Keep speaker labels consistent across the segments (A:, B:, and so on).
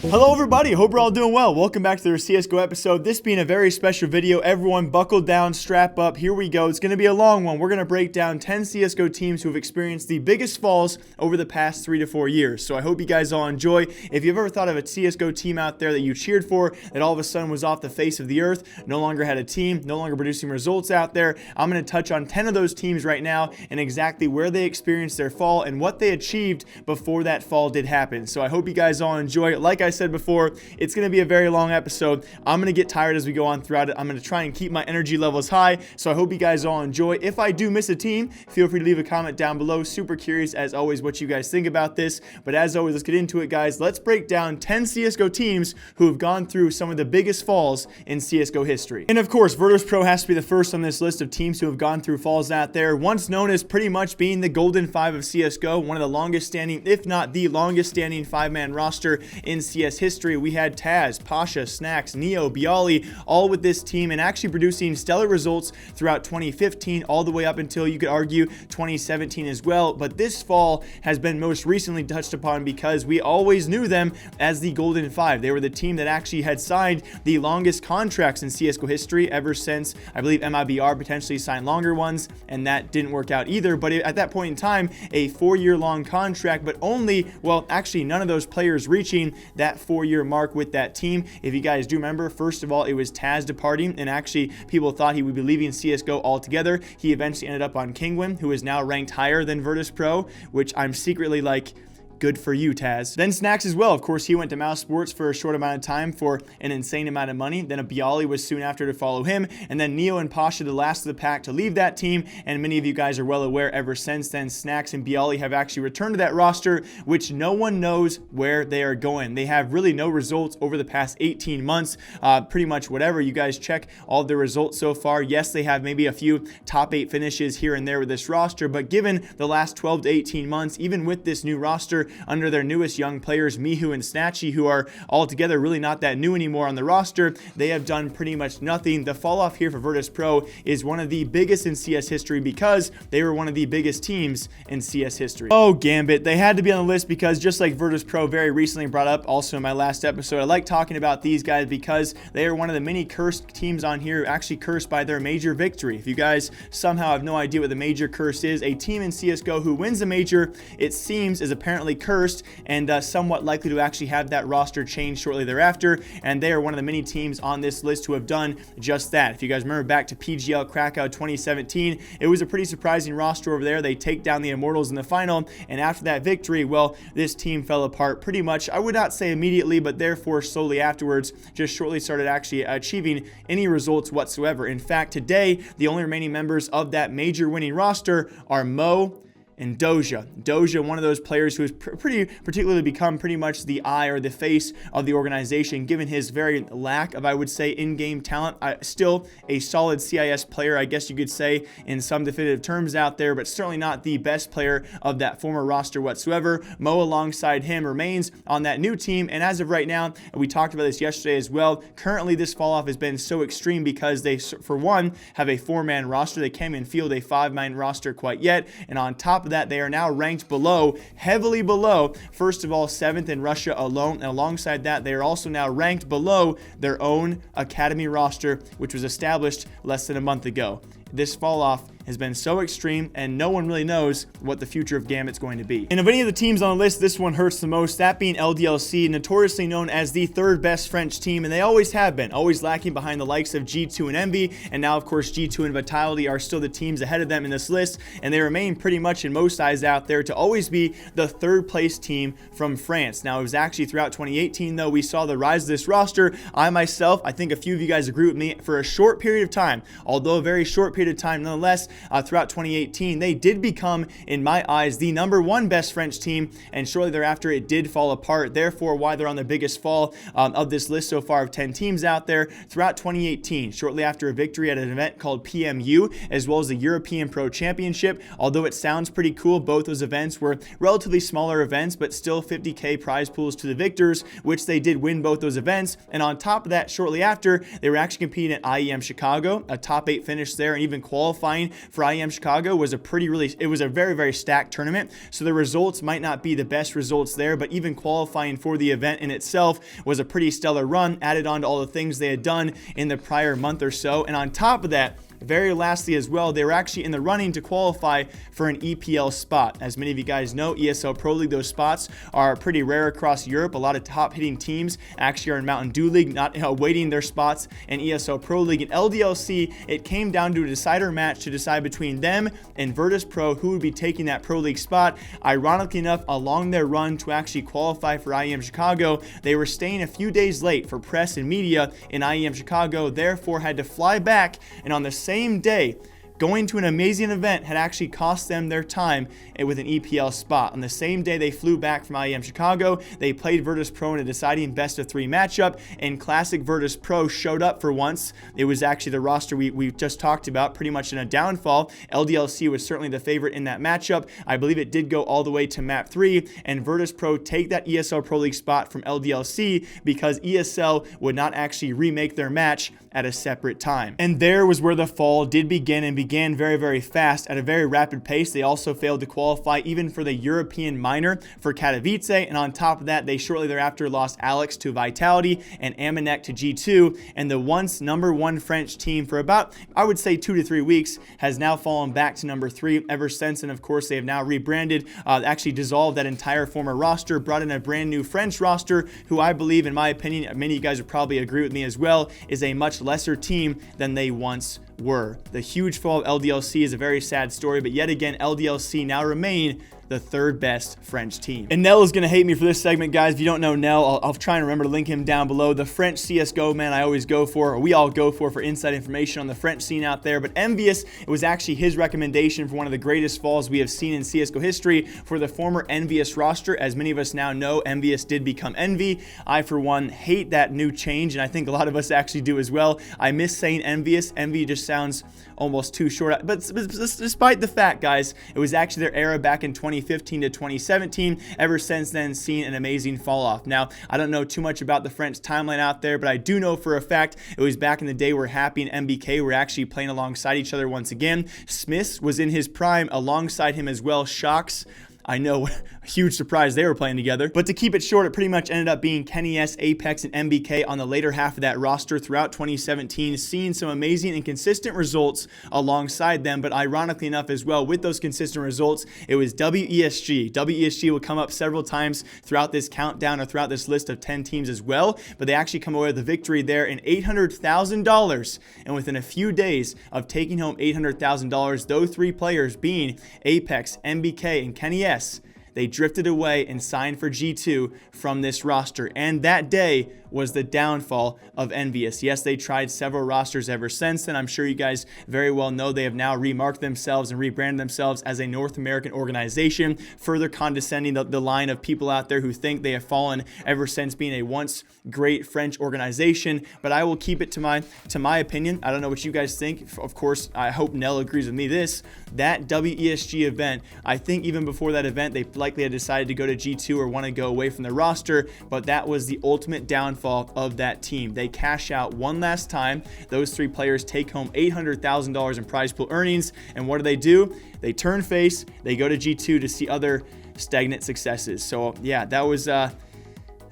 A: Hello everybody, hope we're all doing well. Welcome back to the CSGO episode. This being a very special video. Everyone buckle down, strap up, here we go. It's going to be a long one. We're going to break down 10 CSGO teams who have experienced the biggest falls over the past 3 to 4 years. So I hope you guys all enjoy. If you've ever thought of a CSGO team out there that you cheered for, that all of a sudden was off the face of the earth, no longer had a team, no longer producing results out there, I'm going to touch on 10 of those teams right now and exactly where they experienced their fall and what they achieved before that fall did happen. So I hope you guys all enjoy. Like I said before, it's going to be a very long episode. I'm going to get tired as we go on throughout it. I'm going to try and keep my energy levels high, so I hope you guys all enjoy. If I do miss a team, feel free to leave a comment down below. Super curious as always what you guys think about this, but as always, let's get into it, guys. Let's break down 10 CSGO teams who have gone through some of the biggest falls in CSGO history. And of course, Virtus Pro has to be the first on this list of teams who have gone through falls out there, once known as pretty much being the Golden Five of CSGO, one of the longest standing, if not the longest standing 5-man roster in CS history. We had Taz, Pasha, Snacks, Neo, Bialy, all with this team and actually producing stellar results throughout 2015 all the way up until, you could argue, 2017 as well. But this fall has been most recently touched upon because we always knew them as the Golden Five. They were the team that actually had signed the longest contracts in CSGO history ever since, I believe, MIBR potentially signed longer ones, and that didn't work out either. But at that point in time, a 4-year long contract, but only, well, actually none of those players reaching that 4-year mark with that team. If you guys do remember, first of all, it was Taz departing, and actually people thought he would be leaving CSGO altogether. He eventually ended up on Kingwin, who is now ranked higher than Virtus Pro, which I'm secretly like, good for you, Taz. Then Snacks as well. Of course, he went to Mouse Sports for a short amount of time for an insane amount of money. Then a Bialy was soon after to follow him. And then Neo and Pasha, the last of the pack, to leave that team. And many of you guys are well aware ever since then, Snacks and Bialy have actually returned to that roster, which no one knows where they are going. They have really no results over the past 18 months. Pretty much whatever. You guys check all of their results so far. Yes, they have maybe a few top 8 finishes here and there with this roster, but given the last 12 to 18 months, even with this new roster, under their newest young players, Mihu and Snatchy, who are altogether really not that new anymore on the roster, they have done pretty much nothing. The fall off here for Virtus Pro is one of the biggest in CS history because they were one of the biggest teams in CS history. Oh, Gambit. They had to be on the list because just like Virtus Pro very recently brought up also in my last episode, I like talking about these guys because they are one of the many cursed teams on here, actually cursed by their major victory. If you guys somehow have no idea what the major curse is, a team in CSGO who wins a major, it seems, is apparently cursed and somewhat likely to actually have that roster change shortly thereafter, and they are one of the many teams on this list who have done just that. If you guys remember back to PGL Krakow 2017, it was a pretty surprising roster over there. They take down the Immortals in the final, and after that victory, well, this team fell apart pretty much, I would not say immediately, but therefore slowly afterwards, just shortly started actually achieving any results whatsoever. In fact, today, the only remaining members of that major winning roster are Mo and Doja. Doja, one of those players who has particularly become pretty much the eye or the face of the organization, given his very lack of, I would say, in-game talent. Still a solid CIS player, I guess you could say, in some definitive terms out there, but certainly not the best player of that former roster whatsoever. Mo, alongside him, remains on that new team, and as of right now, we talked about this yesterday as well, currently this fall-off has been so extreme because they, for one, have a 4-man roster. They can't even field a 5-man roster quite yet, and on top of that, they are now ranked below, heavily below, first of all, 7th in Russia alone, and alongside that, they are also now ranked below their own academy roster, which was established less than a month ago. This fall off has been so extreme, and no one really knows what the future of Gambit's going to be. And of any of the teams on the list, this one hurts the most, that being LDLC, notoriously known as the 3rd best French team, and they always have been, always lacking behind the likes of G2 and Envy, and now, of course, G2 and Vitality are still the teams ahead of them in this list, and they remain pretty much in most eyes out there to always be the 3rd place team from France. Now, it was actually throughout 2018, though, we saw the rise of this roster. I myself, I think a few of you guys agree with me, for a short period of time, although a very short period of time nonetheless, throughout 2018, they did become, in my eyes, the #1 best French team, and shortly thereafter, it did fall apart. Therefore, why they're on the biggest fall of this list so far of 10 teams out there throughout 2018, shortly after a victory at an event called PMU, as well as the European Pro Championship. Although it sounds pretty cool, both those events were relatively smaller events, but still 50K prize pools to the victors, which they did win both those events. And on top of that, shortly after, they were actually competing at IEM Chicago, a top 8 finish there, and even qualifying for IEM Chicago was it was a very, very stacked tournament. So the results might not be the best results there, but even qualifying for the event in itself was a pretty stellar run, added on to all the things they had done in the prior month or so. And on top of that, very lastly as well, they were actually in the running to qualify for an EPL spot. As many of you guys know, ESL Pro League, those spots are pretty rare across Europe. A lot of top hitting teams actually are in Mountain Dew League, not awaiting their spots in ESL Pro League. In LDLC, it came down to a decider match to decide between them and Furthest Pro who would be taking that Pro League spot. Ironically enough, along their run to actually qualify for IEM Chicago, they were staying a few days late for press and media in IEM Chicago, therefore had to fly back, and on the same day, going to an amazing event had actually cost them their time with an EPL spot. On the same day they flew back from IEM Chicago, they played Virtus Pro in a deciding best-of-3 matchup, and classic Virtus Pro showed up for once. It was actually the roster we just talked about, pretty much in a downfall. LDLC was certainly the favorite in that matchup. I believe it did go all the way to map 3, and Virtus Pro take that ESL Pro League spot from LDLC because ESL would not actually remake their match at a separate time. And there was where the fall did begin, and began very, very fast at a very rapid pace. They also failed to qualify even for the European minor for Katowice, and on top of that, they shortly thereafter lost Alex to Vitality and Amanek to G2, and the once #1 French team for about, I would say, 2 to 3 weeks has now fallen back to #3 ever since. And of course, they have now rebranded, actually dissolved that entire former roster, brought in a brand new French roster who I believe, in my opinion, many of you guys would probably agree with me as well, is a much lesser team than they once were. The huge fall of LDLC is a very sad story, but yet again, LDLC now remain the third best French team. And Nell is going to hate me for this segment, guys. If you don't know Nell, I'll try and remember to link him down below. The French CSGO man I always go for, or we all go for inside information on the French scene out there. But Envyus, it was actually his recommendation for one of the greatest falls we have seen in CSGO history for the former Envyus roster. As many of us now know, Envyus did become Envy. I, for one, hate that new change, and I think a lot of us actually do as well. I miss saying Envyus. Envy just sounds almost too short. But despite the fact, guys, it was actually their era back in 2015 to 2017. Ever since then, seen an amazing fall off. Now, I don't know too much about the French timeline out there, but I do know for a fact it was back in the day where Happy and MBK were actually playing alongside each other once again. Smiths was in his prime alongside him as well. Shocks, I know, a huge surprise they were playing together. But to keep it short, it pretty much ended up being Kenny S, Apex, and MBK on the later half of that roster throughout 2017, seeing some amazing and consistent results alongside them. But ironically enough as well, with those consistent results, it was WESG. WESG would come up several times throughout this countdown or throughout this list of 10 teams as well. But they actually come away with a victory there in $800,000. And within a few days of taking home $800,000, those three players being Apex, MBK, and Kenny S, they drifted away and signed for G2 from this roster. And that day was the downfall of Envyus. Yes, they tried several rosters ever since, and I'm sure you guys very well know they have now remarked themselves and rebranded themselves as a North American organization, further condescending the line of people out there who think they have fallen ever since being a once great French organization. But I will keep it to my opinion. I don't know what you guys think. Of course, I hope Nell agrees with me. That WESG event, I think even before that event, they likely had decided to go to G2 or want to go away from the roster, but that was the ultimate downfall of that team. They cash out one last time. Those three players take home $800,000 in prize pool earnings, and what do? They turn face, they go to G2 to see other stagnant successes. So yeah, that was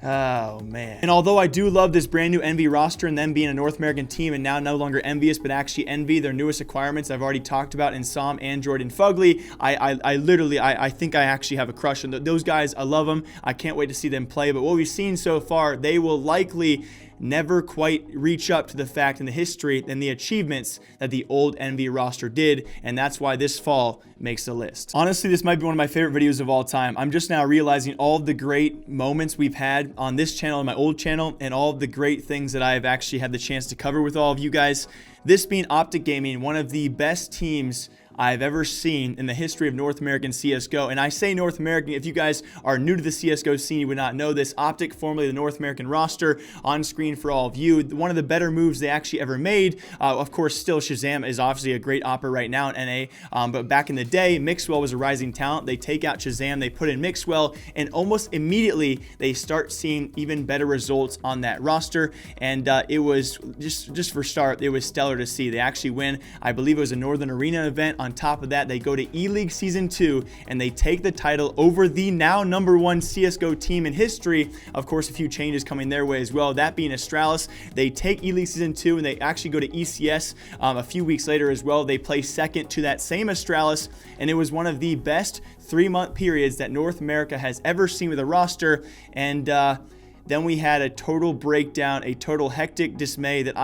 A: oh man. And although I do love this brand new Envy roster and them being a North American team and now no longer Envious but actually Envy, their newest acquirements I've already talked about in Psalm, Android, and Fugly, I think I actually have a crush on those guys. I love them. I can't wait to see them play. But what we've seen so far, they will likely never quite reach up to the fact in the history and the achievements that the old Envy roster did, and that's why this fall makes the list. Honestly, this might be one of my favorite videos of all time. I'm just now realizing all of the great moments we've had on this channel and my old channel, and all of the great things that I've actually had the chance to cover with all of you guys. This being OpTic Gaming, one of the best teams I've ever seen in the history of North American CSGO. And I say North American, if you guys are new to the CSGO scene, you would not know this. OpTic, formerly the North American roster, on screen for all of you. One of the better moves they actually ever made. Of course, still Shazam is obviously a great opera right now in NA. But back in the day, Mixwell was a rising talent. They take out Shazam, they put in Mixwell, and almost immediately they start seeing even better results on that roster. And it was just for start, it was stellar to see. They actually win, I believe it was a Northern Arena event. On top of that, they go to E-League Season 2 and they take the title over the now #1 CSGO team in history. Of course, a few changes coming their way as well, that being Astralis. They take E-League Season 2 and they actually go to ECS a few weeks later as well. They play second to that same Astralis, and it was one of the best 3-month periods that North America has ever seen with a roster. And then we had a total breakdown, a total hectic dismay that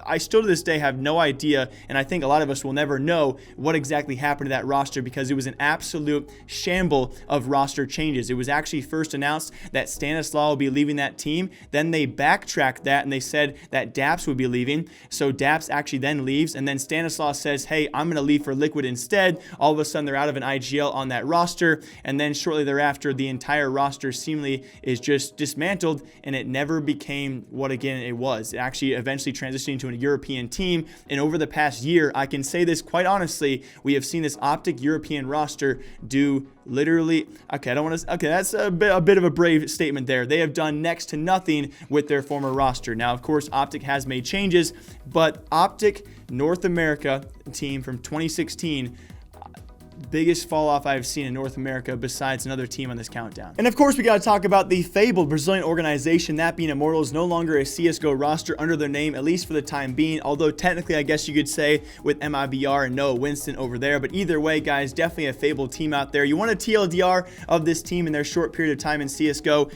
A: I still to this day have no idea, and I think a lot of us will never know what exactly happened to that roster, because it was an absolute shamble of roster changes. It was actually first announced that Stanislaw will be leaving that team. Then they backtracked that and they said that Daps would be leaving. So Daps actually then leaves, and then Stanislaw says, hey, I'm going to leave for Liquid instead. All of a sudden they're out of an IGL on that roster, and then shortly thereafter the entire roster seemingly is just dismantled, and it never became what again it was. It actually eventually transitioned into an European team, and over the past year, I can say this quite honestly, we have seen this OpTic European roster do literally, okay, I don't want to, okay, that's a bit of a brave statement there. They have done next to nothing with their former roster. Now, of course, OpTic has made changes, but OpTic North America team from 2016, biggest fall off I've seen in North America besides another team on this countdown. And of course, we got to talk about the fabled Brazilian organization, that being Immortals, no longer a CSGO roster under their name, at least for the time being. Although technically, I guess you could say with MIBR and Noah Winston over there. But either way, guys, definitely a fabled team out there. You want a TLDR of this team in their short period of time in CSGO?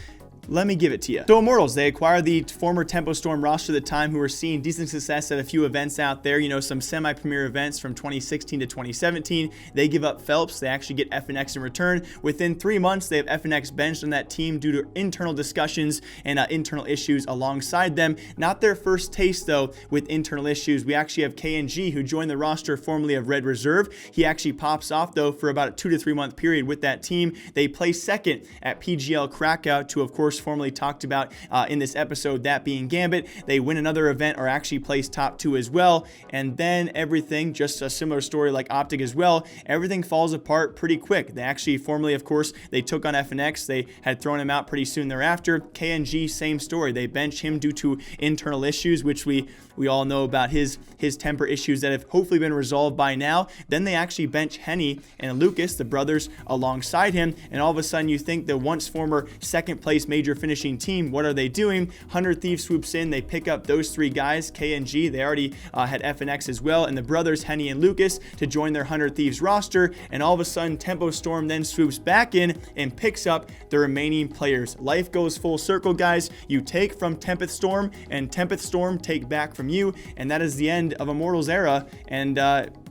A: Let me give it to you. So Immortals, they acquired the former Tempo Storm roster at the time, who were seeing decent success at a few events out there, you know, some semi-premier events from 2016 to 2017. They give up Phelps. They actually get FNX in return. Within 3 months, they have FNX benched on that team due to internal discussions and internal issues alongside them. Not their first taste, though, with internal issues. We actually have KNG, who joined the roster formerly of Red Reserve. He actually pops off, though, for about a 2 to 3 month period with that team. They place second at PGL Krakow, to, of course, formerly talked about in this episode, that being Gambit. They win another event, or actually place top 2 as well, and then everything, just a similar story like OpTic as well, everything falls apart pretty quick. They actually formerly, of course, they took on FNX. They had thrown him out pretty soon thereafter. KNG, same story. They benched him due to internal issues, which we all know about his temper issues that have hopefully been resolved by now. Then they actually bench Henny and Lucas, the brothers, alongside him, and all of a sudden you think the once former second place major finishing team, what are they doing? 100 Thieves swoops in. They pick up those 3 guys, KNG. They already had FNX as well, and the brothers Henny and Lucas to join their 100 Thieves roster. And all of a sudden, Tempo Storm then swoops back in and picks up the remaining players. Life goes full circle, guys. You take from Tempest Storm, and Tempest Storm take back from you, and that is the end of Immortals era, and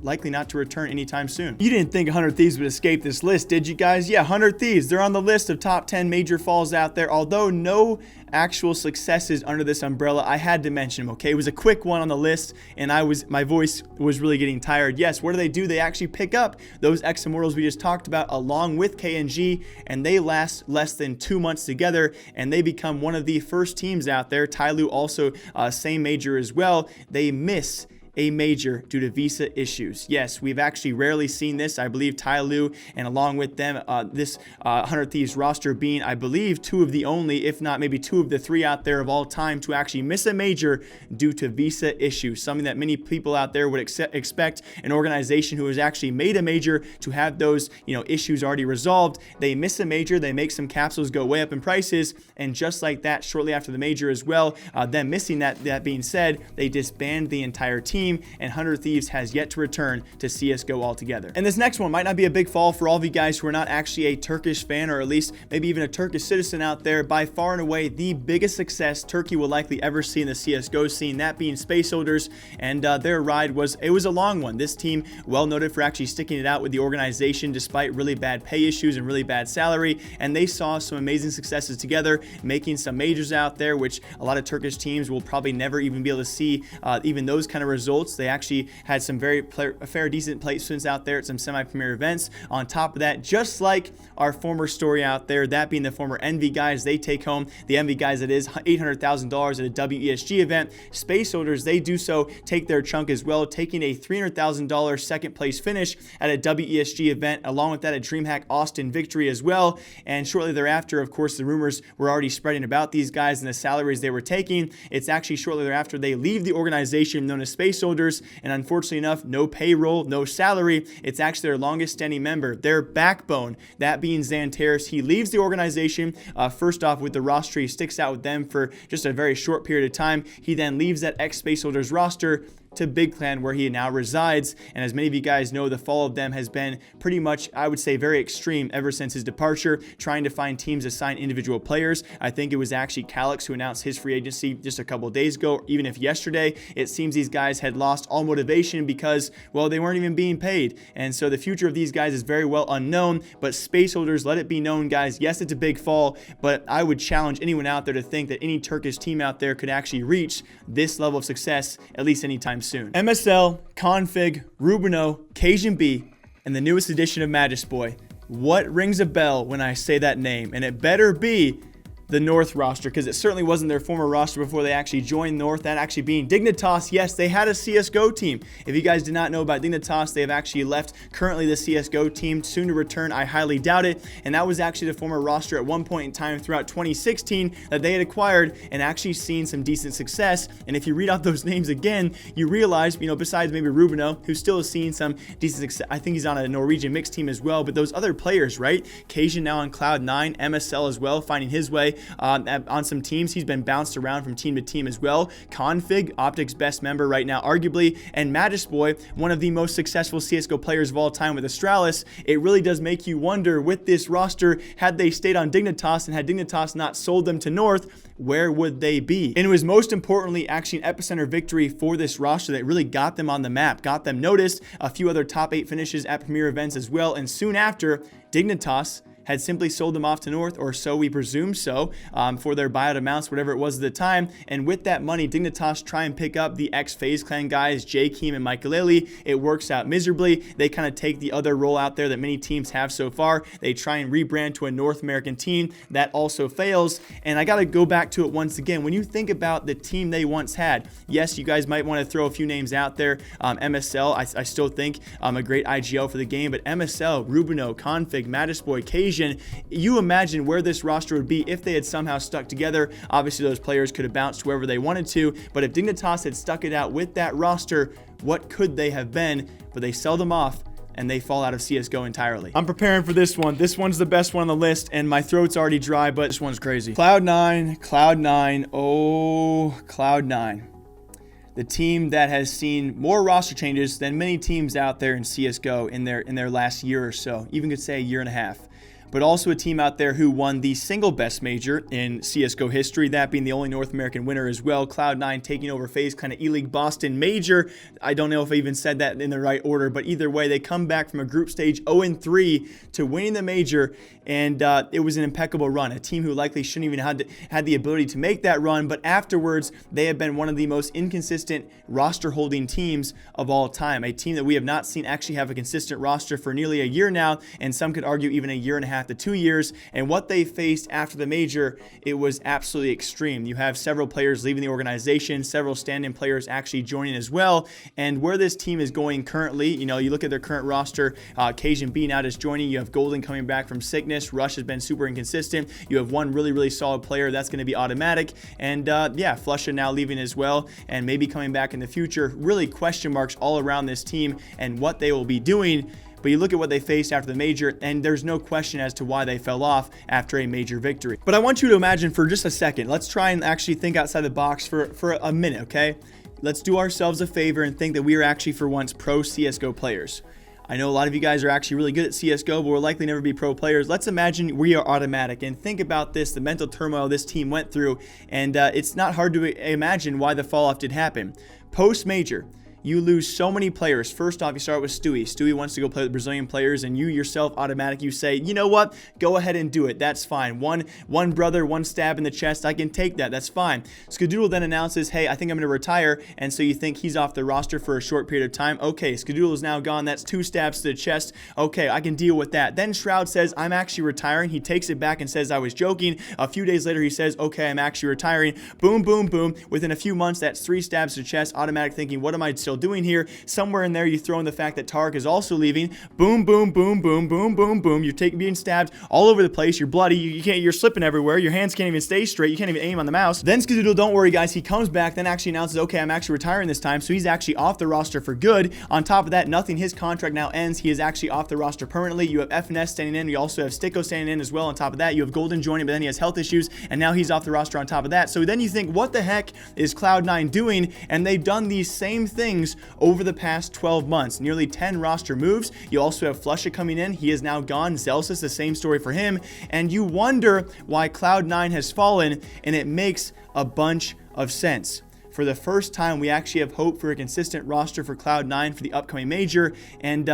A: likely not to return anytime soon. You didn't think 100 Thieves would escape this list, did you guys? Yeah, 100 Thieves, they're on the list of top 10 major falls out there, although no actual successes under this umbrella. I had to mention them, okay? It was a quick one on the list, and my voice was really getting tired. Yes, what do? They actually pick up those ex-Immortals we just talked about along with KNG, and they last less than 2 months together, and they become one of the first teams out there. Tyloo also same major as well. They miss a major due to visa issues. Yes, we've actually rarely seen this. I believe Tyloo, and along with them, this 100 Thieves roster being, I believe, 2 of the only, if not maybe 2 of the 3 out there of all time to actually miss a major due to visa issues. Something that many people out there would expect an organization who has actually made a major to have those, issues already resolved. They miss a major, they make some capsules go way up in prices, and just like that, shortly after the major as well, them missing that being said, they disband the entire team, and 100 Thieves has yet to return to CSGO altogether. And this next one might not be a big fall for all of you guys who are not actually a Turkish fan, or at least maybe even a Turkish citizen out there. By far and away, the biggest success Turkey will likely ever see in the CSGO scene, that being Space Soldiers, and their ride was a long one. This team, well noted for actually sticking it out with the organization despite really bad pay issues and really bad salary, and they saw some amazing successes together, making some majors out there, which a lot of Turkish teams will probably never even be able to see even those kind of results results. They actually had some very fair, decent placements out there at some semi-premier events. On top of that, just like our former story out there, that being the former Envy guys, they take home the Envy guys, that is $800,000 at a WESG event. Space Soldiers, they do so, take their chunk as well, taking a $300,000 second place finish at a WESG event. Along with that, a DreamHack Austin victory as well. And shortly thereafter, of course, the rumors were already spreading about these guys and the salaries they were taking. It's actually shortly thereafter they leave the organization known as Space Soldiers, and unfortunately enough, no payroll, no salary. It's actually their longest standing member, their backbone, that being Xantares. He leaves the organization, first off with the roster. He sticks out with them for just a very short period of time. He then leaves that ex-Space Soldiers roster to Big Clan, where he now resides. And as many of you guys know, the fall of them has been pretty much, I would say, very extreme ever since his departure, trying to find teams to sign individual players. I think it was actually Calix who announced his free agency just a couple days ago, even if yesterday. It seems these guys had lost all motivation because, well, they weren't even being paid. And so the future of these guys is very well unknown. But Space Soldiers, let it be known, guys, yes, it's a big fall, but I would challenge anyone out there to think that any Turkish team out there could actually reach this level of success, at least anytime soon. MSL, Config, Rubino, Cajun B, and the newest edition of Magisboy. What rings a bell when I say that name? And it better be the North roster, because it certainly wasn't their former roster before they actually joined North, that actually being Dignitas. Yes, they had a CSGO team. If you guys did not know about Dignitas, they have actually left currently the CSGO team, soon to return. I highly doubt it. And that was actually the former roster at one point in time throughout 2016 that they had acquired and actually seen some decent success. And if you read out those names again, you realize, besides maybe Rubino, who still has seen some decent success. I think he's on a Norwegian mixed team as well, but those other players, right? Cajun now on Cloud9, MSL as well, finding his way on some teams. He's been bounced around from team to team as well. Config, OpTic's best member right now, arguably, and Magisboy, one of the most successful CSGO players of all time with Astralis. It really does make you wonder, with this roster, had they stayed on Dignitas and had Dignitas not sold them to North, where would they be? And it was most importantly actually an epicenter victory for this roster that really got them on the map, got them noticed. A few other top 8 finishes at premier events as well, and soon after, Dignitas had simply sold them off to North, or so we presume so, for their buyout amounts, whatever it was at the time. And with that money, Dignitas try and pick up the ex-FaZe Clan guys, J-Keem and Michaelele. It works out miserably. They kind of take the other role out there that many teams have so far. They try and rebrand to a North American team. That also fails. And I got to go back to it once again. When you think about the team they once had, yes, you guys might want to throw a few names out there. MSL, I still think a great IGL for the game, but MSL, Rubino, Config, Magisboy, Cajun, you imagine where this roster would be if they had somehow stuck together. Obviously, those players could have bounced wherever they wanted to, but if Dignitas had stuck it out with that roster, what could they have been? But they sell them off and they fall out of CSGO entirely. I'm preparing for this one. This one's the best one on the list, and my throat's already dry, but this one's crazy. Cloud9, oh, Cloud9. The team that has seen more roster changes than many teams out there in CSGO in their last year or so, even could say a year and a half. But also a team out there who won the single best major in CSGO history, that being the only North American winner as well. Cloud9 taking over FaZe Clan E-League Boston Major. I don't know if I even said that in the right order, but either way, they come back from a group stage 0-3 to winning the major, and it was an impeccable run. A team who likely shouldn't even had the ability to make that run, but afterwards, they have been one of the most inconsistent roster-holding teams of all time. A team that we have not seen actually have a consistent roster for nearly a year now, and some could argue even a year and a half to 2 years. And what they faced after the major, it was absolutely extreme. You have several players leaving the organization, several stand-in players actually joining as well. And where this team is going currently, you look at their current roster, Cajun B now just joining. You have Golden coming back from sickness. Rush has been super inconsistent. You have one really, really solid player that's going to be automatic. And yeah, Flusha now leaving as well, and maybe coming back in the future. Really question marks all around this team and what they will be doing. But you look at what they faced after the major, and there's no question as to why they fell off after a major victory. But I want you to imagine for just a second, let's try and actually think outside the box for a minute, okay? Let's do ourselves a favor and think that we are actually for once pro CSGO players. I know a lot of you guys are actually really good at CSGO, but we'll likely never be pro players. Let's imagine we are automatic, and think about this, the mental turmoil this team went through, and it's not hard to imagine why the fall off did happen. Post-major, you lose so many players. First off, you start with Stewie. Stewie wants to go play with Brazilian players, and you yourself automatic, you say, you know what? Go ahead and do it. That's fine. One brother, one stab in the chest. I can take that. That's fine. Skadoodle then announces, hey, I think I'm going to retire, and so you think he's off the roster for a short period of time. Okay, Skadoodle is now gone. That's 2 stabs to the chest. Okay, I can deal with that. Then Shroud says, I'm actually retiring. He takes it back and says, I was joking. A few days later, he says, okay, I'm actually retiring. Boom, boom, boom. Within a few months, that's 3 stabs to the chest. Automatic thinking, what am I still doing here? Somewhere in there, you throw in the fact that Tarek is also leaving. Boom, boom, boom, boom, boom, boom, boom. You're being stabbed all over the place. You're bloody. You're slipping everywhere. Your hands can't even stay straight. You can't even aim on the mouse. Then Skadoodle, don't worry, guys. He comes back, then actually announces, okay, I'm actually retiring this time. So he's actually off the roster for good. On top of that, nothing. His contract now ends. He is actually off the roster permanently. You have FNS standing in. You also have Sticko standing in as well. On top of that, you have Golden joining, but then he has health issues, and now he's off the roster on top of that. So then you think, what the heck is Cloud9 doing? And they've done these same things over the past 12 months. Nearly 10 roster moves. You also have Flusha coming in. He is now gone. Zelsis, the same story for him. And you wonder why Cloud9 has fallen, and it makes a bunch of sense. For the first time, we actually have hope for a consistent roster for Cloud9 for the upcoming major. And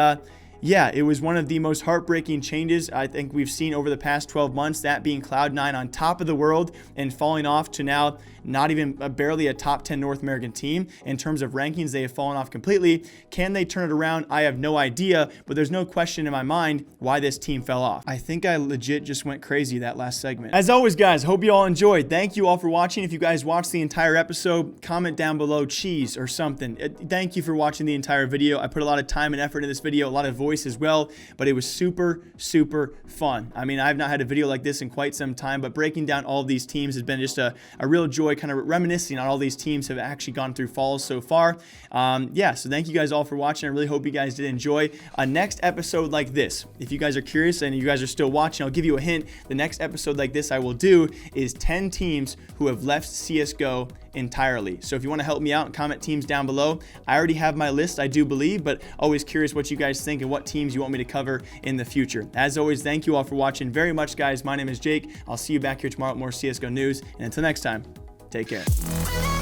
A: yeah, it was one of the most heartbreaking changes I think we've seen over the past 12 months, that being Cloud9 on top of the world and falling off to now not even barely a top 10 North American team. In terms of rankings, they have fallen off completely. Can they turn it around? I have no idea, but there's no question in my mind why this team fell off. I think I legit just went crazy that last segment. As always, guys, hope you all enjoyed. Thank you all for watching. If you guys watched the entire episode, comment down below cheese or something. Thank you for watching the entire video. I put a lot of time and effort into this video, a lot of voice as well, but it was super, super fun. I mean, I've not had a video like this in quite some time, but breaking down all of these teams has been just a real joy, kind of reminiscing on all these teams have actually gone through falls so far. Yeah, so thank you guys all for watching. I really hope you guys did enjoy a next episode like this. If you guys are curious and you guys are still watching, I'll give you a hint. The next episode like this I will do is 10 teams who have left CSGO entirely. So if you want to help me out, comment teams down below. I already have my list, I do believe, but always curious what you guys think and what teams you want me to cover in the future. As always, thank you all for watching very much, guys. My name is Jake. I'll see you back here tomorrow with more CSGO news. And until next time, take care.